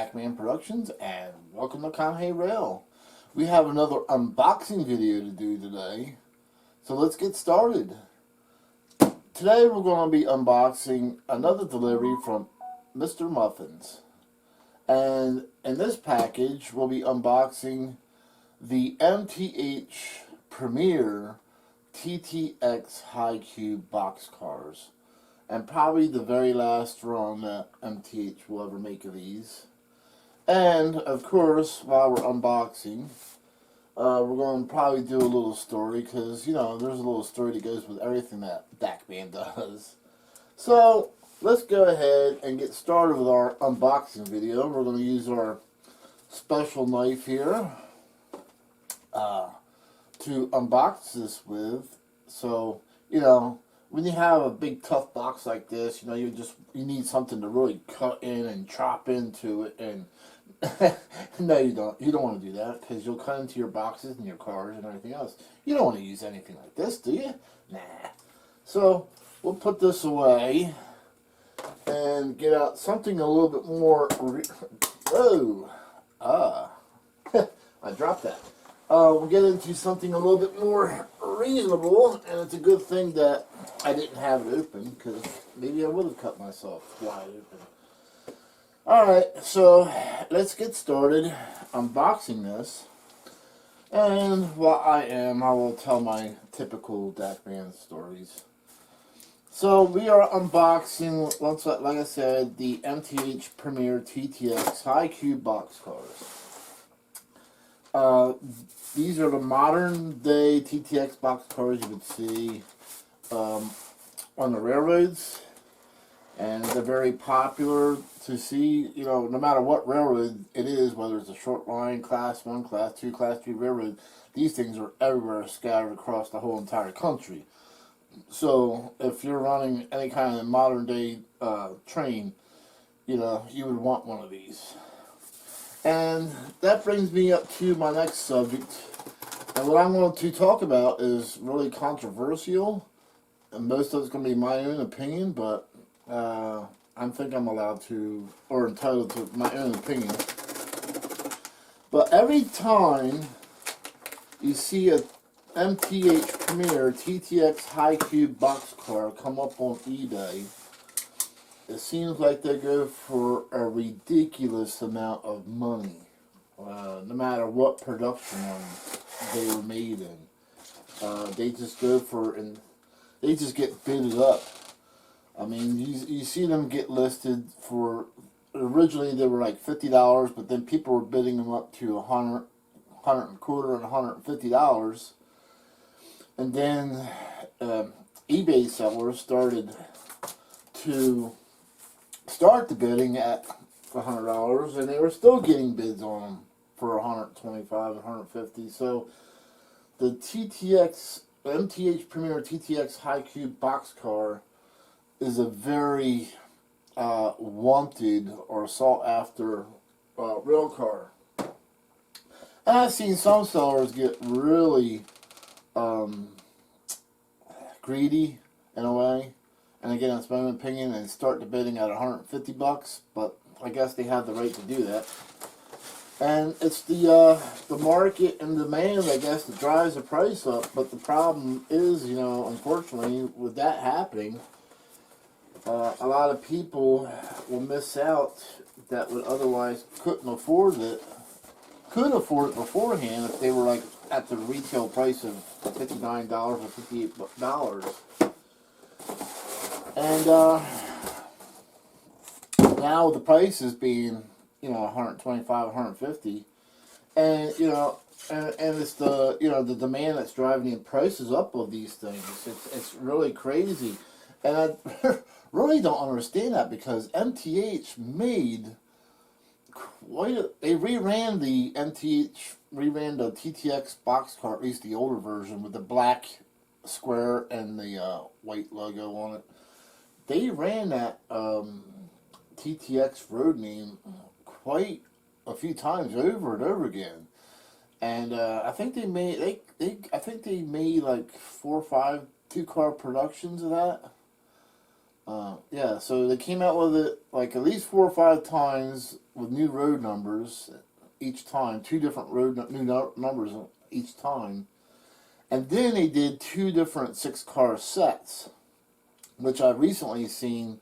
Dakman Productions, and welcome to Hey Rail. We have another unboxing video to do today, so let's get started. Today we're going to be unboxing another delivery from Mr. Muffins, and in this package we'll be unboxing the MTH Premier TTX High Cube boxcars. And probably the very last run that MTH will ever make of these. And, of course, while we're unboxing, we're going to probably do a little story, because, you know, there's a little story that goes with everything that Dakman does. So, let's go ahead and get started with our unboxing video. We're going to use our special knife here to unbox this with. So, you know, when you have a big tough box like this, you know, you need something to really cut in and chop into it, and no, you don't want to do that, because you'll cut into your boxes and your cars and everything else. You don't want to use anything like this, do you? Nah. So we'll put this away and get out something a little bit more I dropped that. We'll get into something a little bit more reasonable, and it's a good thing that I didn't have it open, because maybe I would have cut myself wide open. Alright, so let's get started unboxing this. And while I will tell my typical Dakman stories. So we are unboxing, like I said, the MTH Premier TTX High Cube boxcars. These are the modern day TTX boxcars you would see on the railroads, and they're very popular to see, you know, no matter what railroad it is, whether it's a short line, class 1, class 2, class 3 railroad, these things are everywhere, scattered across the whole entire country. So if you're running any kind of modern day train, you know, you would want one of these. And that brings me up to my next subject. And what I'm going to talk about is really controversial. And most of it's going to be my own opinion, but I think I'm allowed to, or entitled to my own opinion. But every time you see a MTH Premier TTX High Cube boxcar come up on eBay, it seems like they go for a ridiculous amount of money, no matter what production run they were made in. They just go for, and they just get bidded up. I mean, you see them get listed for, originally they were like $50, but then people were bidding them up to $100, $125, and $150. And then eBay sellers started to start the bidding at $100, and they were still getting bids on them for $125 and $150. So the MTH Premier TTX High Cube boxcar is a very wanted or sought after rail car. And I've seen some sellers get really greedy in a way. And again, that's my own opinion, and start the bidding at $150, but I guess they have the right to do that. And it's the market and demand, I guess, that drives the price up. But the problem is, you know, unfortunately, with that happening, a lot of people will miss out that would otherwise couldn't afford it, could afford it beforehand if they were like at the retail price of $59 or $58. And now the prices being, you know, $125, $150, and you know, and it's the, you know, the demand that's driving the prices up of these things. It's really crazy, and I really don't understand that, because MTH made they ran the TTX boxcar, at least the older version, with the black square and the white logo on it. They ran that TTX road name quite a few times over and over again, and I think they made like 4 or 5 2-car productions of that. Yeah, so they came out with it like at least 4 or 5 times with new road numbers each time, two different numbers each time. And then they did 2 different 6-car sets, which I've recently seen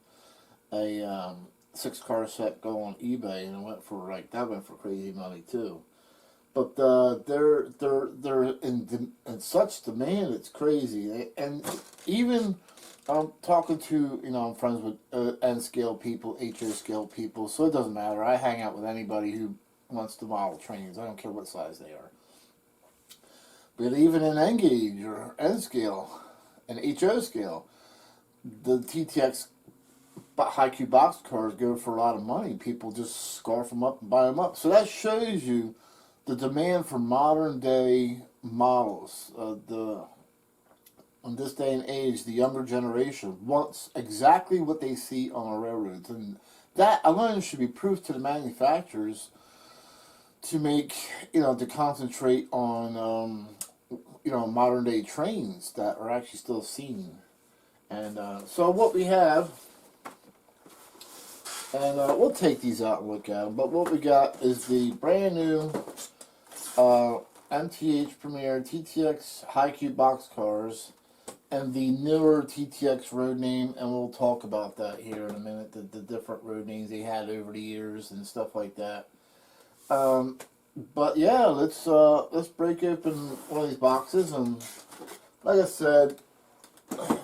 a 6-car set go on eBay, and it went for that went for crazy money too. But they're in such demand, it's crazy. And even I'm talking to, I'm friends with N scale people, HO scale people, so it doesn't matter. I hang out with anybody who wants to model trains. I don't care what size they are. But even in N gauge or N scale and HO scale, the TTX high cube box cars go for a lot of money. People just scarf them up and buy them up. So that shows you the demand for modern day models. In this day and age, the younger generation wants exactly what they see on our railroads, and that alone should be proof to the manufacturers to make, to concentrate on, modern day trains that are actually still seen. And so what we have, and we'll take these out and look at them, but what we got is the brand new MTH Premier TTX high cube box cars and the newer TTX road name, and we'll talk about that here in a minute, the different road names they had over the years and stuff like that. But yeah, let's break open one of these boxes, and like I said,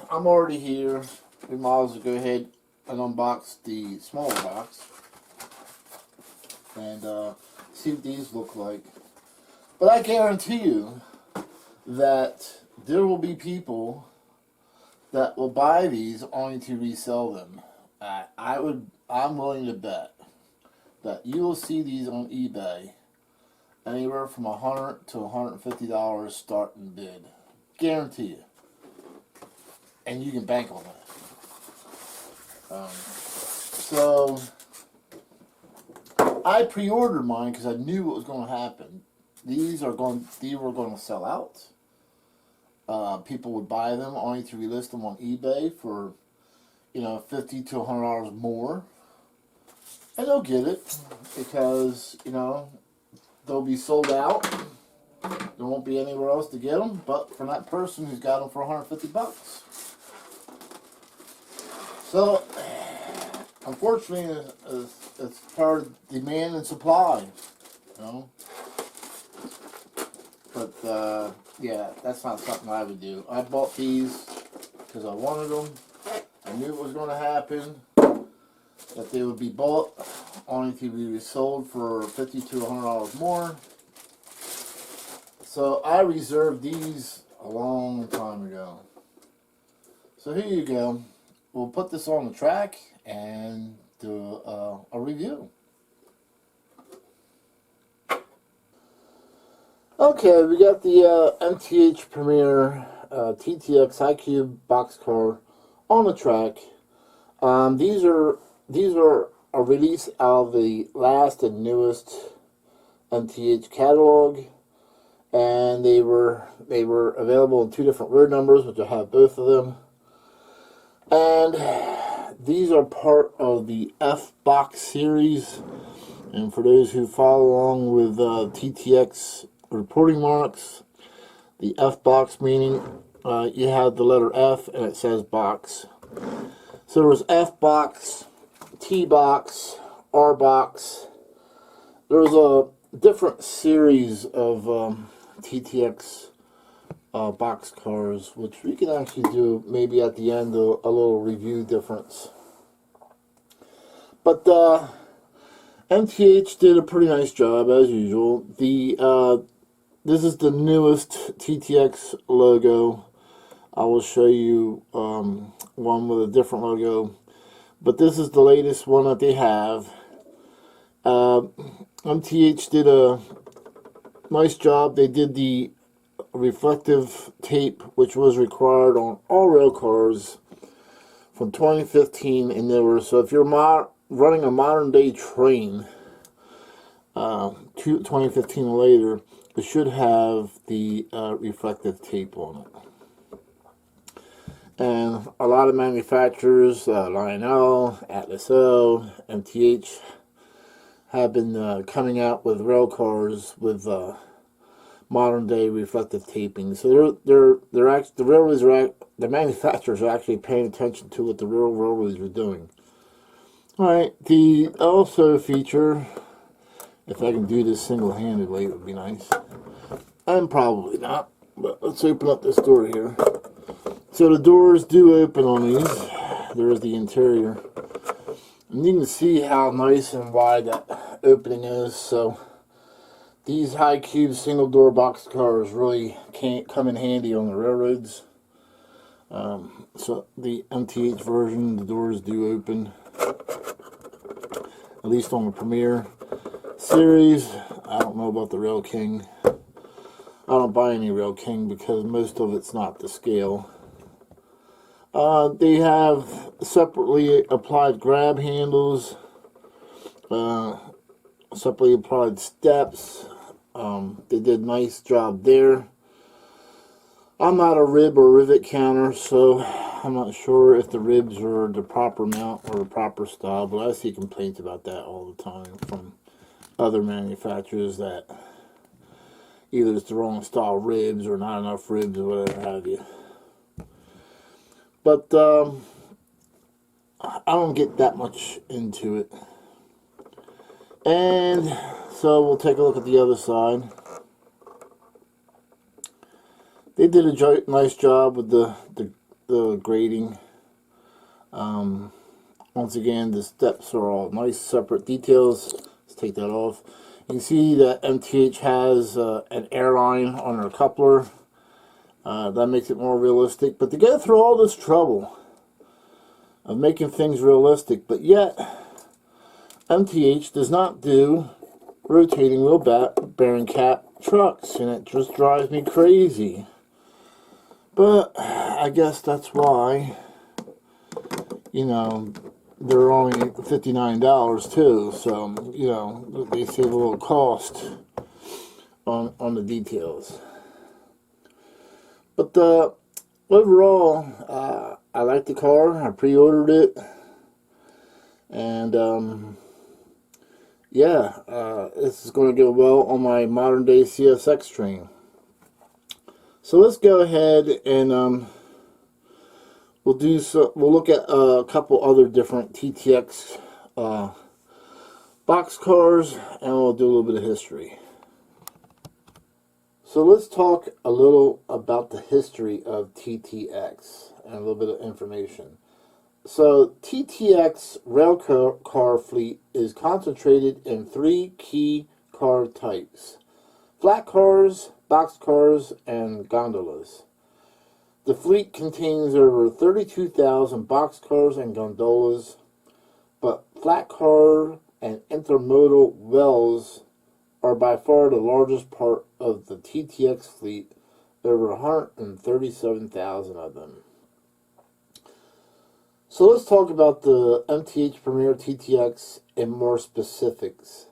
I'm already here. We might as well go ahead and unbox the smaller box and see what these look like. But I guarantee you that there will be people that will buy these only to resell them. I'm willing to bet that you will see these on eBay anywhere from $100 to $150 starting bid. Guarantee you. And you can bank on that. So I pre-ordered mine because I knew what was going to happen. These were going to sell out. People would buy them only to relist them on eBay for, $50 to $100 more, and they'll get it because they'll be sold out. There won't be anywhere else to get them, but from that person who's got them for $150. So, unfortunately, it's part of demand and supply, But, yeah, that's not something I would do. I bought these because I wanted them. I knew it was going to happen, that they would be bought only to be resold for $50 to $100 more. So I reserved these a long time ago. So here you go. We'll put this on the track and do a review. Okay, we got the MTH Premier TTX high cube boxcar on the track. These are a release out of the last and newest MTH catalog, and they were available in 2 different road numbers, which I have both of them. And these are part of the F-Box series. And for those who follow along with TTX reporting marks, the F-Box meaning you have the letter F and it says box. So there was F-Box, T-Box, R-Box. There was a different series of TTX box cars, which we can actually do maybe at the end, a little review difference. But MTH did a pretty nice job as usual. This is the newest TTX logo. I will show you one with a different logo, but this is the latest one that they have. MTH did a nice job. They did the reflective tape, which was required on all rail cars from 2015 and newer. So if you're running a modern day train 2015 or later, it should have the reflective tape on it. And a lot of manufacturers, Lionel, Atlas O, MTH, have been coming out with rail cars with modern day reflective taping. So they're actually, the railroads are the manufacturers are actually paying attention to what the real railroads are doing. All right, the also feature, if I can do this single-handedly, it would be nice. And probably not, but let's open up this door here. So the doors do open on these. There's the interior. And you can see how nice and wide that opening is. So these high cube single door box cars really can't come in handy on the railroads. So the MTH version, the doors do open. At least on the Premier series. I don't know about the Rail King. I don't buy any Rail King because most of it's not to scale. They have separately applied grab handles, separately applied steps. They did a nice job there. I'm not a rib or rivet counter, so I'm not sure if the ribs are the proper mount or the proper style, but I see complaints about that all the time from other manufacturers that either it's the wrong style ribs or not enough ribs or whatever have you. But I don't get that much into it. And so we'll take a look at the other side. They did a nice job with the grading. Once again, the steps are all nice separate details. Let's take that off. You can see that MTH has an airline on their coupler. That makes it more realistic. But to go through all this trouble of making things realistic, but yet MTH does not do rotating wheel bearing cap trucks, and it just drives me crazy. But I guess that's why, you know, they're only $59 too. So, you know, they save a little cost on the details. But overall, I like the car. I pre-ordered it. And yeah, this is going to go well on my modern day CSX train. So let's go ahead and we'll look at a couple other different TTX box cars, and we'll do a little bit of history. So let's talk a little about the history of TTX and a little bit of information. So TTX rail car fleet is concentrated in 3 key car types: flat cars, box cars, and gondolas. The fleet contains over 32,000 box cars and gondolas, but flat car and intermodal wells are by far the largest part of the TTX fleet, over 137,000 of them. So let's talk about the MTH Premier TTX in more specifics.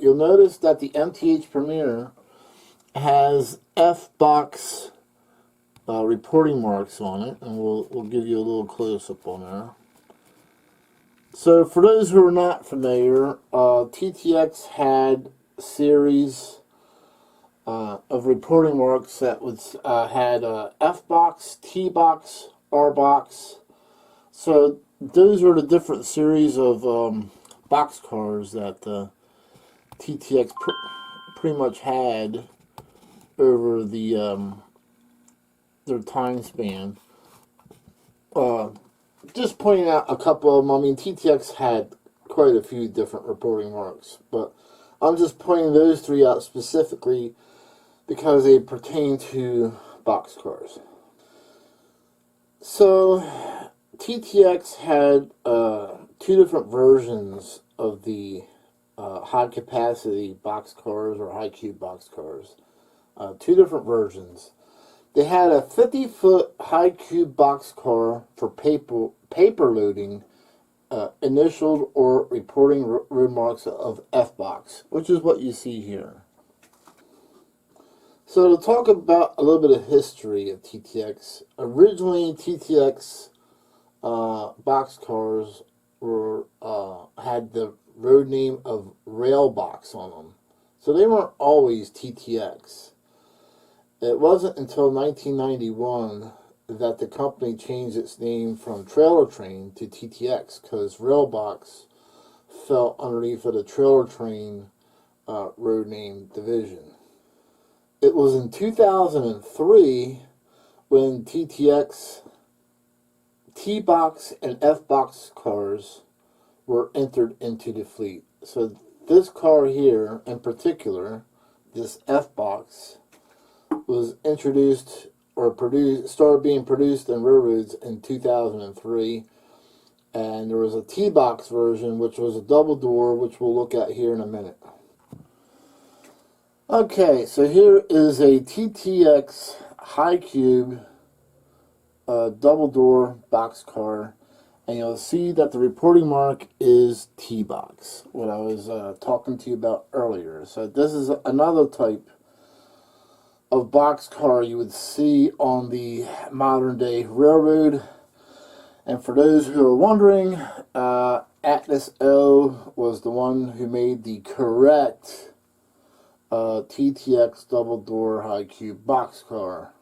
You'll notice that the MTH Premier has F-box reporting marks on it, and we'll give you a little close-up on there. So for those who are not familiar, TTX had a series of reporting marks that had F-box, T-box, R-box. So those are the different series of box cars that TTX pretty much had over the their time span. Just pointing out a couple of them. I mean, TTX had quite a few different reporting marks, but I'm just pointing those 3 out specifically because they pertain to box cars. So TTX had 2 different versions of the high capacity box cars or high cube box cars. 2 different versions. They had a 50-foot high cube box car for paper loading, initialed or reporting remarks of F-box, which is what you see here. So to talk about a little bit of history of TTX, originally TTX boxcars were had the road name of Railbox on them, so they weren't always TTX. It wasn't until 1991 that the company changed its name from Trailer Train to TTX, because Railbox fell underneath of the Trailer Train road name division. It was in 2003 when TTX T-Box and F-Box cars were entered into the fleet. So this car here in particular, this F-Box, was introduced or started being produced in railroads in 2003. And there was a T-Box version, which was a double door, which we'll look at here in a minute. Okay, so here is a TTX high cube double door box car, and you'll see that the reporting mark is T-Box, what I was talking to you about earlier. So this is another type of box car you would see on the modern day railroad. And for those who are wondering, Atlas O was the one who made the correct TTX double door high cube box car.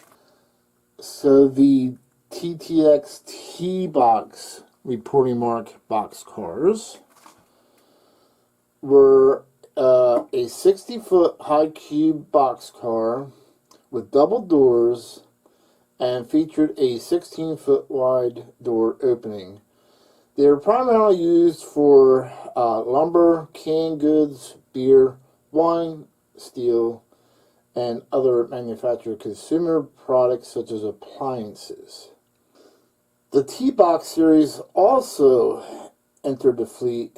So the TTX T-Box reporting mark box cars were a 60-foot high cube box car with double doors and featured a 16-foot wide door opening. They were primarily used for lumber, canned goods, beer, wine, steel, and other manufactured consumer products such as appliances. The T-Box series also entered the fleet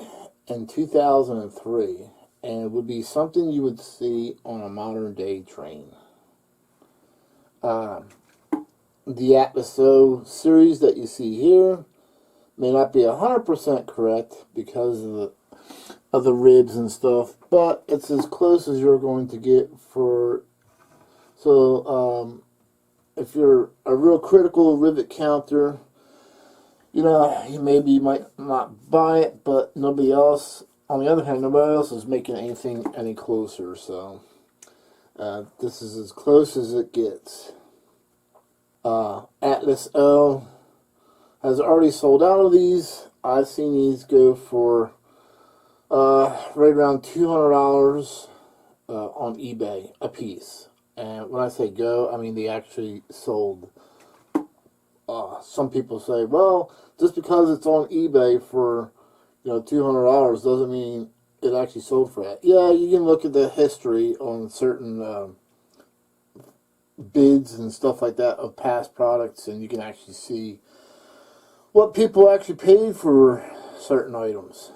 in 2003, and it would be something you would see on a modern day train. The Atlas O series that you see here may not be 100% correct because of the ribs and stuff, but it's as close as you're going to get for. So if you're a real critical rivet counter, you know, you might not buy it, but nobody else, on the other hand, nobody else is making anything any closer. So this is as close as it gets. Atlas O has already sold out of these. I've seen these go for right around $200 on eBay a piece. And when I say go, I mean they actually sold. Some people say, well, just because it's on eBay for $200 doesn't mean it actually sold for that. Yeah, you can look at the history on certain bids and stuff like that of past products, and you can actually see what people actually paid for certain items.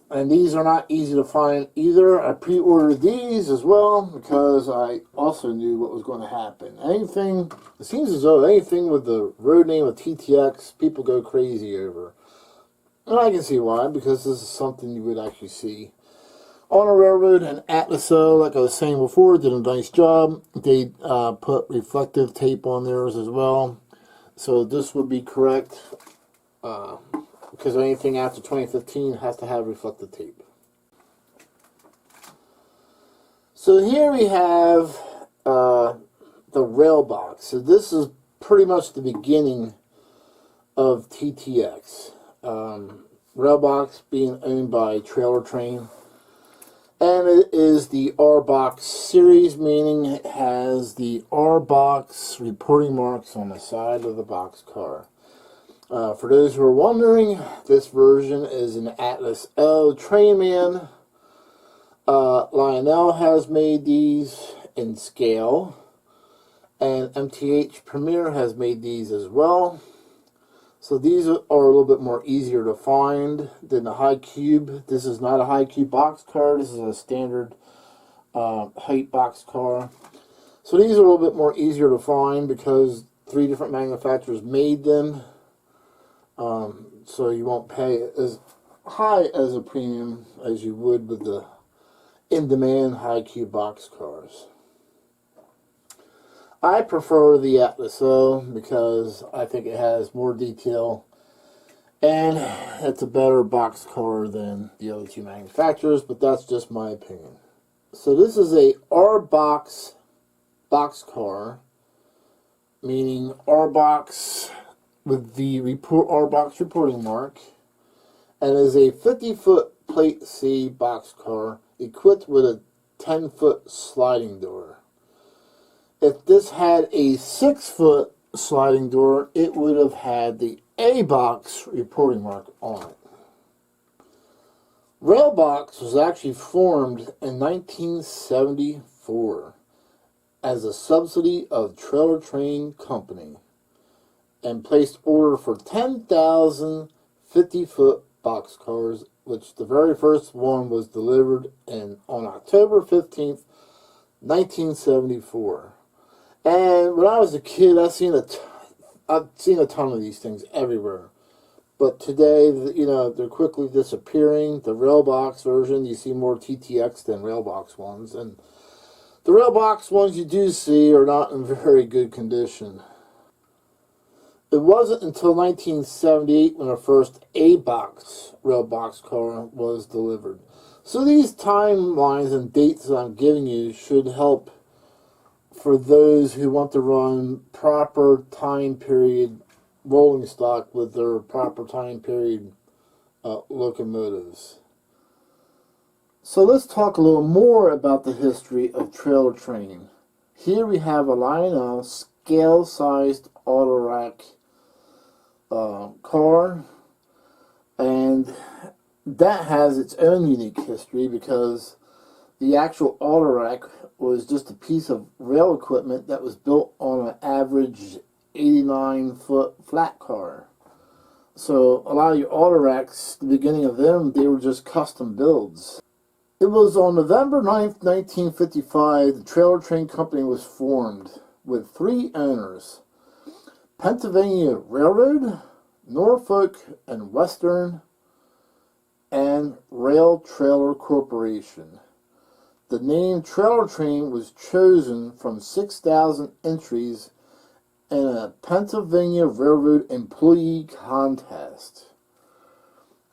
And these are not easy to find either. I pre-ordered these as well because I also knew what was going to happen. It seems as though anything with the road name of TTX, people go crazy over. And I can see why, because this is something you would actually see on a railroad. And Atlas O, like I was saying before, did a nice job. They put reflective tape on theirs as well. So this would be correct. Because anything after 2015 has to have reflective tape. So here we have the Railbox. So this is pretty much the beginning of TTX. Railbox being owned by Trailer Train. And it is the R-Box series, meaning it has the R-Box reporting marks on the side of the box car. For those who are wondering, this version is an Atlas O Trainman. Lionel has made these in scale, and MTH Premier has made these as well. So these are a little bit more easier to find than the high cube. This is not a high cube box car. This is a standard height box car. So these are a little bit more easier to find because 3 different manufacturers made them. So you won't pay as high as a premium as you would with the in-demand high-Q boxcars. I prefer the Atlas though because I think it has more detail and it's a better boxcar than the other two manufacturers, but that's just my opinion. So this is a R-Box boxcar, meaning R-Box with the R-Box reporting mark, and is a 50-foot plate C boxcar equipped with a 10-foot sliding door. If this had a 6-foot sliding door, it would have had the A-Box reporting mark on it. Railbox was actually formed in 1974 as a subsidy of Trailer Train Company and placed order for 10,000 50-foot boxcars, which the very first one was delivered on October 15th, 1974. And when I was a kid, I've seen a ton of these things everywhere. But today, you know, they're quickly disappearing. The Railbox version, you see more TTX than Railbox ones. And the Railbox ones you do see are not in very good condition. It wasn't until 1978 when the first A-Box Railbox car was delivered. So these timelines and dates that I'm giving you should help for those who want to run proper time period rolling stock with their proper time period locomotives. So let's talk a little more about the history of trailer training. Here we have a Lionel scale-sized auto-rack car, and that has its own unique history because the actual auto-rack was just a piece of rail equipment that was built on an average 89-foot flat car. So a lot of your auto racks, the beginning of them, they were just custom builds. It was on November 9th, 1955, the Trailer Train Company was formed with 3 owners: Pennsylvania Railroad, Norfolk and Western, and Rail Trailer Corporation. The name Trailer Train was chosen from 6,000 entries in a Pennsylvania Railroad employee contest.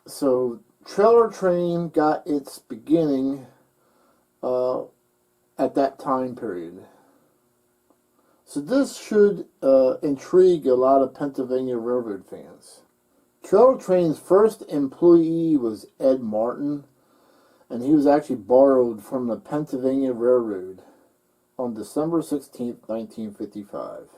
So Trailer Train got its beginning at that time period. So this should intrigue a lot of Pennsylvania Railroad fans. Trailer Train's first employee was Ed Martin, and he was actually borrowed from the Pennsylvania Railroad on December 16th, 1955.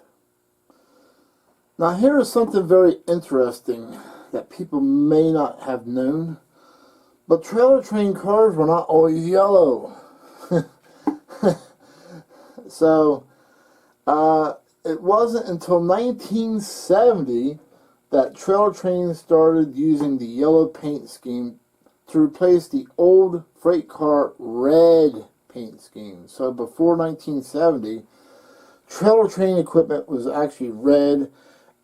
Now here is something very interesting that people may not have known, but trailer train cars were not always yellow. So it wasn't until 1970 that trailer trains started using the yellow paint scheme to replace the old freight car red paint scheme. So before 1970, trailer train equipment was actually red,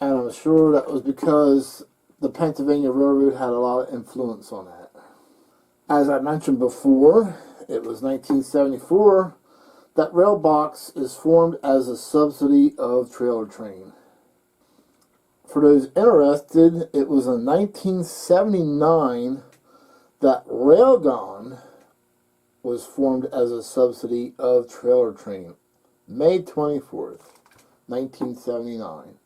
and I'm sure that was because the Pennsylvania Railroad had a lot of influence on that. As I mentioned before, it was 1974 that Railbox is formed as a subsidy of Trailer Train. For those interested, it was in 1979 that Railgon was formed as a subsidy of Trailer Train. May 24th, 1979.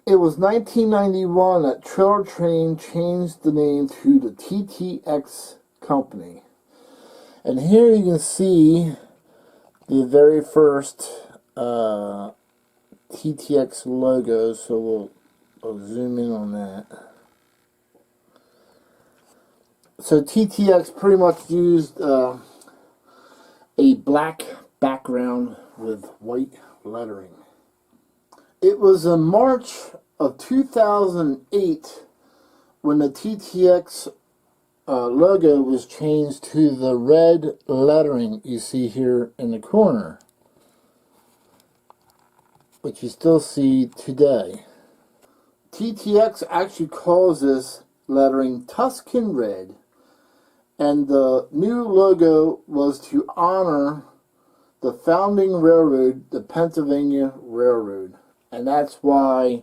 It was 1991 that Trailer Train changed the name to the TTX Company. And here you can see the very first TTX logo, so we'll zoom in on that. So TTX pretty much used a black background with white lettering. It was in March of 2008 when the TTX logo was changed to the red lettering you see here in the corner, which you still see today. TTX actually calls this lettering Tuscan Red, And the new logo was to honor the founding railroad, the Pennsylvania Railroad. And that's why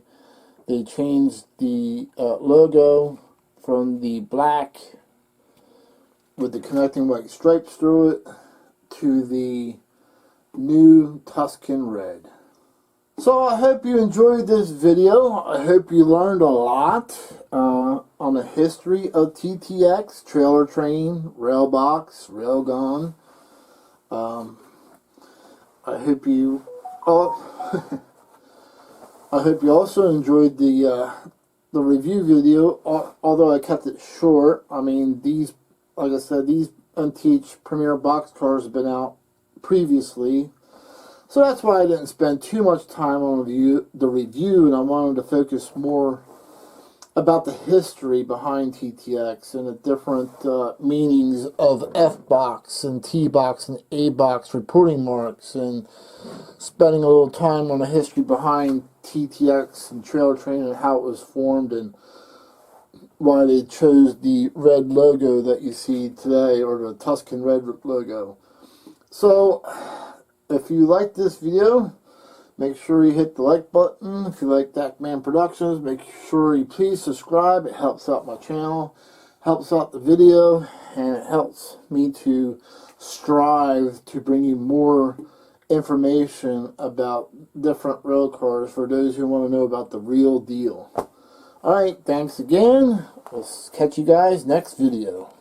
they changed the logo from the black with the connecting white stripes through it to the new Tuscan red. So I hope you enjoyed this video. I hope you learned a lot on the history of TTX, trailer train, Railbox, Railgun. I hope you I hope you also enjoyed the review video, although I kept it short. I mean, these, like I said, these MTH Premier boxcars have been out previously, so that's why I didn't spend too much time on the review, and I wanted to focus more about the history behind TTX and the different meanings of F-box and T-box and A-box reporting marks, and spending a little time on the history behind TTX and trailer train and how it was formed and why they chose the red logo that you see today, or the Tuscan red logo. So if you like this video, make sure you hit the like button. If you like Dakman Productions, make sure you please subscribe. It helps out my channel, helps out the video, and it helps me to strive to bring you more information about different rail cars for those who want to know about the real deal. Alright, thanks again. We'll catch you guys next video.